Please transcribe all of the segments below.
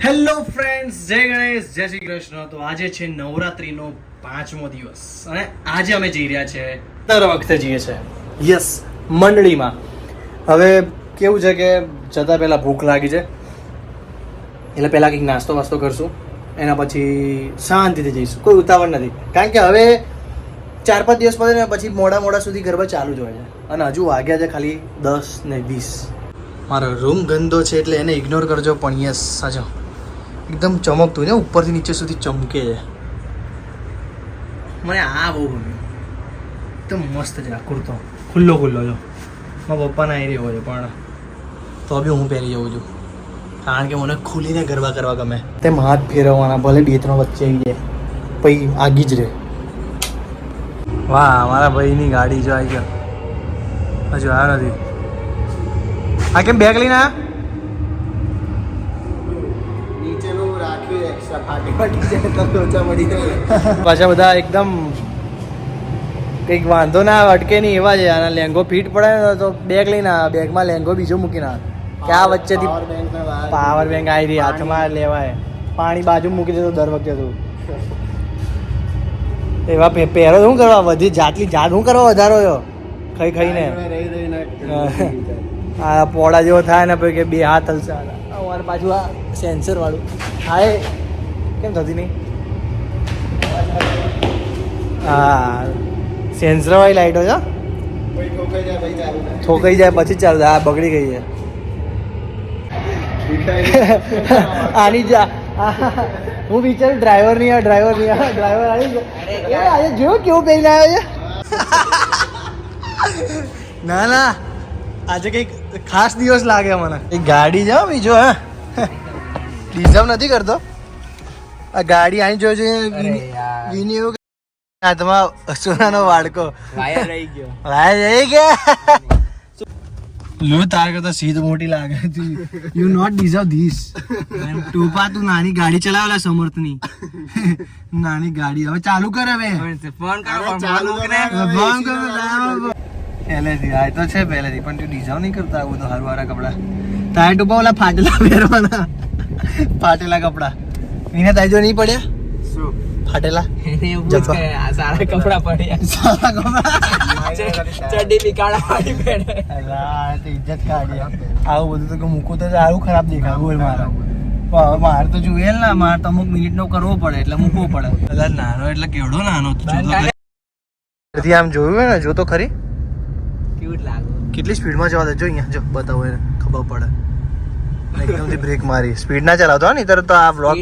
Hello friends, જય ગણેશ, જય શ્રી કૃષ્ણ. તો આજે છે નવરાત્રીનો 5મો દિવસ અને આજે અમે જઈ રહ્યા છે દર વખતે જઈએ છે યસ મંડળીમાં. હવે કેવું છે કે જતાં પહેલાં ભૂખ લાગી છે એટલે પહેલાં કંઈક નાસ્તો વાસ્તો કરશું, એના પછી શાંતિથી જઈશું. કોઈ ઉતાવળ નથી, કારણ કે હવે 4-5 દિવસ પછી ને પછી મોડા સુધી ગરબા ચાલુ જ હોય છે અને હજુ વાગ્યા છે ખાલી 10 ને 20. મારો રૂમ ગંદો છે એટલે એને ઇગ્નોર કરજો, પણ યસ સાચો એકદમ ચમકતું ને ઉપરથી નીચે સુધી ચમકે છે. મને આ બહુ ગમ્યું, એકદમ મસ્ત છે. આ કુર્તો ખુલ્લો છો. મારા પપ્પાના આવી રહ્યો છે પણ તો બી હું પહેરી જાઉં છું, કારણ કે મને ખુલીને ગરબા કરવા ગમે. તેમ હાથ ફેરવવાના, ભલે 2-3 વચ્ચે આવી જાય પછી આગી જ રહે. વાહ, મારા ભાઈની ગાડી જો આવી ગયો, હજુ આવ્યો નથી. આ કેમ બેગ લઈને આવ્યા? પાછા બધા એકદમ કંઈક વાંધો ના અટકે નહીં એવા છે. અને લેંગો ફિટ પડે ને તો બેગ લઈને આવે, બેગમાં લેંગો બીજો મૂકીને આવે કે આ વચ્ચેથી પાવર બેંક આવી રહી હાથમાં લેવાય. પાણી બાજુ મૂકી દેતો દર વખતે તું એવા પહેરો શું કરવા વધી જાતલી જાત શું કરવા વધારો ખાઈને આ પોળા જેવો થાય ને પછી કે 2 હાથ હલશે. અમારે પાછું આ સેન્સર વાળું હા કેમ થતી નહીં? હા, સેન્સર વાળી લાઈટો છે, ઠોકાઈ જાય પછી ચાલુ થાય. આ બગડી ગઈ છે આની જા. હું વિચારું ડ્રાઈવર આવી આજે જો કેવું પહેરીને આવ્યો છે. ના આજે કંઈક ખાસ દિવસ લાગે મને. એક ગાડી છે બીજો, હા ડિઝર્વ નથી કરતો. આ ગાડી આની જોઈ વિની એવું હાથમાં સોનાનો વાડકો વાયર રહી ગયો. લો તાર કરતા સીધ મોટી લાગે. You not deserve this. ટોપા તું નાની ગાડી ચલાવેલા સમર્થની નાની ગાડી. હવે ચાલુ કર, હવે ફોન પહેલેથી આ તો છે પહેલેથી, પણ તું ડિઝર્વ નહીં કરતા આવું તો હારું હારા કપડા. તારે ટોપા ઓલા ફાટેલા પહેરવાના, ફાટેલા કપડા. એને તાજો નહીં પડ્યા શું ફાટેલા? સારા કપડા પડ્યા, સારા કપડા ચડ્ડી બિકાડા વાળી પહેરે. ઇજ્જત કાઢી. આવું બધું તો મૂકું તો સારું ખરાબ દેખાય. બોલ મારે તો જોયેલ ને, મારે તો અમુક મિનિટનો કરવો પડે એટલે મૂકવો પડે. બધા નાનો એટલે કેવડો નાનો આમ જોયું હોય ને, જો તો ખરી કેટલી સ્પીડમાં જવા દે. જો અહીંયા જો બતાવો એને ખબર પડે. એકદમથી બ્રેક મારી, સ્પીડ ના ચલાવતો ને તરત. તો આ બ્લોગ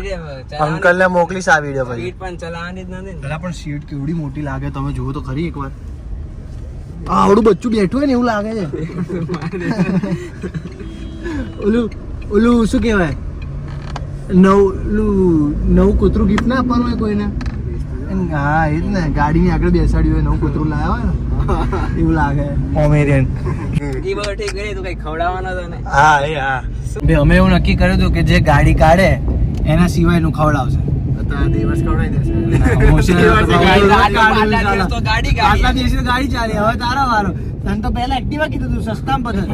અંકલ ને મોકલીશ આ વિડીયો પર. સ્પીડ પણ ચલાવવાની જ નથી પેલા, પણ સીટ કેવડી મોટી લાગે તમે જુઓ તો ખરી એકવાર. આવડું બચ્ચું બેઠું હોય ને એવું લાગે છે. ઓલું શું કહેવાય, નવું કૂતરું ગિફ્ટ ના આપવાનું હોય કોઈને. હા એ જ ને, ગાડીની આગળ બેસાડ્યું હોય, નવું કૂતરું લાવ્યા હોય ને એવું લાગે. પોમેરિયન હા એ હા. અમે એવું નક્કી કર્યું હતું કે જે ગાડી કાઢે એના સિવાયનું ખવડાવશે. ગાડી ચાલી. હવે તારા વારો. તને તો પહેલા એક્ટિવા કીધું તું, સસ્તામાં પસંદ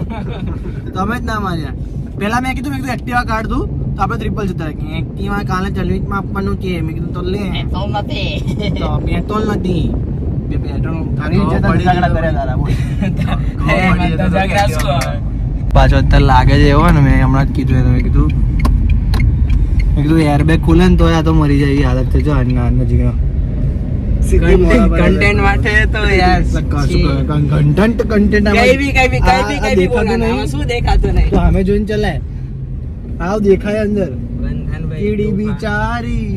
તમે જ ના માન્યા. પેલા મેં કીધું એક્ટિવા કાઢતું તો આપણે ટ્રિપલ જતા. એક્ટિવા કાલે સર્વિસમાં આપવાનું છે. મેં કીધું તો લે, પેટ્રોલ નથી. પાછો અત્યારે લાગે છે એવો ને, મેં હમણાં જ કીધું મેં કીધું એરબેગ ખુલે ને તો આ તો મરી જાય હાલત છે. જો નજીક કન્ટેન્ટ માટે તો યાર કન્ટેન્ટ શું દેખાતું નહીં તો અમે જોઈને ચલાય. આવ દેખાય અંદર કીડી બિચારી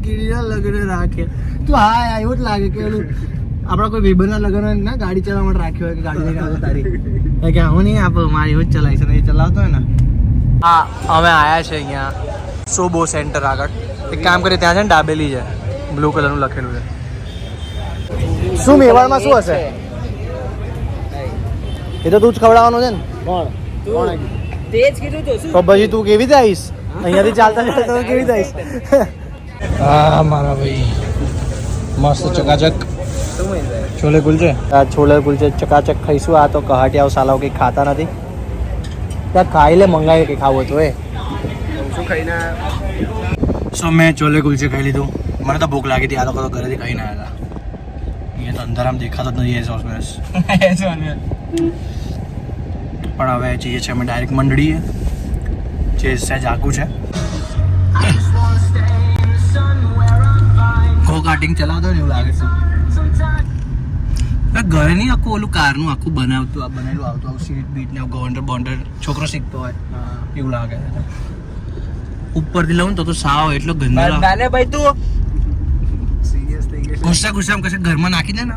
કીડીના લગ્ન રાખે. તું હા એવું જ લાગે કે આપડા કોઈ ભાઈબંધના લગ્ન ના ગાડી ચલાવવા માટે રાખ્યો હોય કે ગાડી લઈને આવો તારી કે હું નહીં આપો, મારી એવું જ ચલાવી છે. એ ચલાવતો હોય ને. હા અમે આવ્યા છે અહીંયા સોબો સેન્ટર આગળ. એક કામ કરીએ, ત્યાં છે ને દાબેલી છે, બ્લુ કલરનું લખેલું છે. શું મેવાડમાં શું હશે એ તો તું જ ખવડાવવાનો છે ને. કોણ તો પછી તું કેવી રીતે આવીશ? અહીંયાથી ચાલતા ચાલતા કેવી રીતે આવીશ? હા મારા ભાઈ મસ્ત ચકાચક છોલે કુલચે. આ છોલે કુલચે ચકાચક ખાઈશું. આ તો કહાટિયાઓ સાલાઓ કંઈ ખાતા નથી. ત્યાં ખાઈ લે, મંગાવી કંઈ ખાવું હતું એ શું ખાઈને સો મેં ચોલે કુલચે ખાઈ લીધું. મને તો ભૂખ લાગી હતી. આ લોકો તો ઘરેથી ખાઈને આવ્યા હતા. અહીંયા તો અંદર આમ દેખાતો જ નથી. પણ હવે જઈએ છીએ અમે ડાયરેક્ટ મંડળીએ. જે સહેજ આખું છે. ગો કાર્ટિંગ ચલાવતો ને એવું લાગે છે. ઘરે નહીં આખું ઓલું કારનું આખું બનાવતું બનેલું આવતું આવું સીટ બીટ ને ગોંડર બોન્ડર છોકરો શીખતો હોય એવું લાગે. ઉપરથી લઉં તો સાવ એટલો ગંદો લાલે ભાઈ તું સિરિયસ થઈ ગયો. ગુસ્સામાં કશે ઘરમાં નાખી દે ને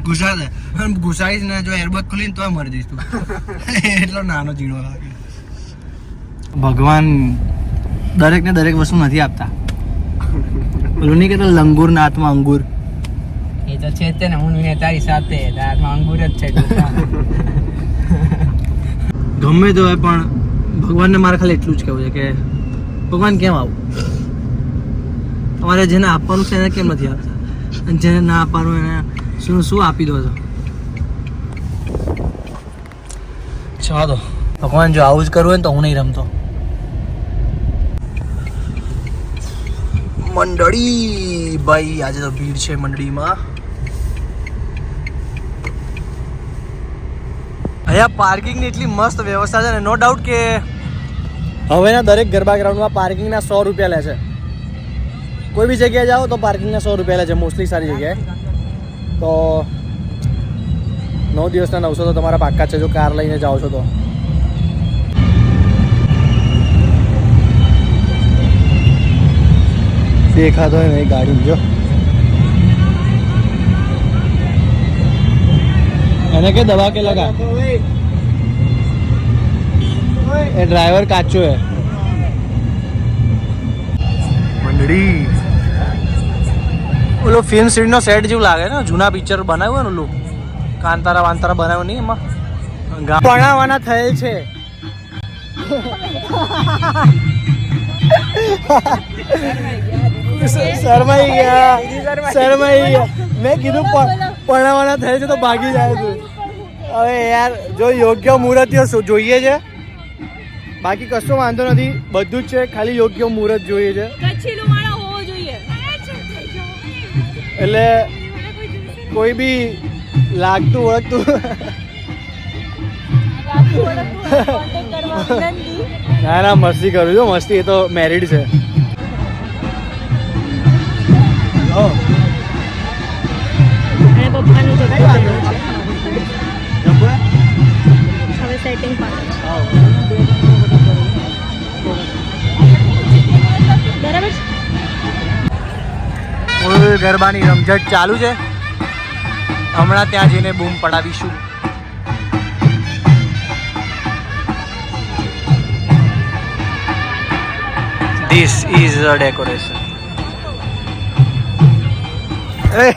ઘુસા દે ઘુસાઈશ ને જો એરબગ ખોલીને તો મરી જઈશ તું. એટલો નાનો ચીડો લાગે. ભગવાન દરેક ને દરેક વસ્તુ નથી આપતા. પેલું નહીં કહેતો લંગૂર ના હાથમાં અંગૂર. એ તો છે તે ને હું ને તારી સાથે હાથમાં અંગૂર જ છે. ગમે તો હોય પણ ભગવાનને મારે ખાલી એટલું જ કહેવું છે કે ભગવાન કેમ આવું? તમારે જેને આપવાનું છે એને કેમ નથી આપતા? અને જેને ના આપવાનું એને શું આપી દો છો? જવા દો. ભગવાન જો આવું જ કરવું હોય ને તો હું નહીં રમતો. મંડળી ભાઈ આજે તો ભીડ છે મંડળીમાં. અહીંયા પાર્કિંગની એટલી મસ્ત વ્યવસ્થા છે ને. નો ડાઉટ કે હવેના દરેક ગરબા ગ્રાઉન્ડમાં પાર્કિંગના 100 રૂપિયા લે છે. કોઈ બી જગ્યાએ જાઓ તો પાર્કિંગના 100 રૂપિયા લે છે મોસ્ટલી સારી જગ્યાએ. તો 9 દિવસના 900 તો તમારા પાક્કા છે જો કાર લઈને જાઓ છો તો. દેખાતો હોય ને ગાડી જો એને કે દવા કે લગા એ ડ્રાઈવર કાચો હે. મંડળી ઓલો ફિલ્મ સીટ નો સેટ જેવું લાગે ને. જૂના પિક્ચર બનાવ્યું ને ઓલું કાંતારા વાંતારા બનાવ્યું નહીં એમાં ભણાવવાના થયેલ છે. શરમાઈ ગયા. મેં કીધું ભણાવવાના થયેલ છે તો ભાગી જાય છે. હવે યાર જો યોગ્ય મુહૂર્ત જોઈએ છે. બાકી કશો વાંધો નથી. બધું જ છે ખાલી યોગ્ય મુહૂર્ત જોઈએ છે. એટલે કોઈ બી લાગતું ઓળખતું ના મસ્તી કરું છું. મસ્તી એ તો મેરિડ છે. ગરબાની રમઝટ ચાલુ છે. હમણાં ત્યાં જઈને બૂમ પડાવીશું. This is a decoration. Hey.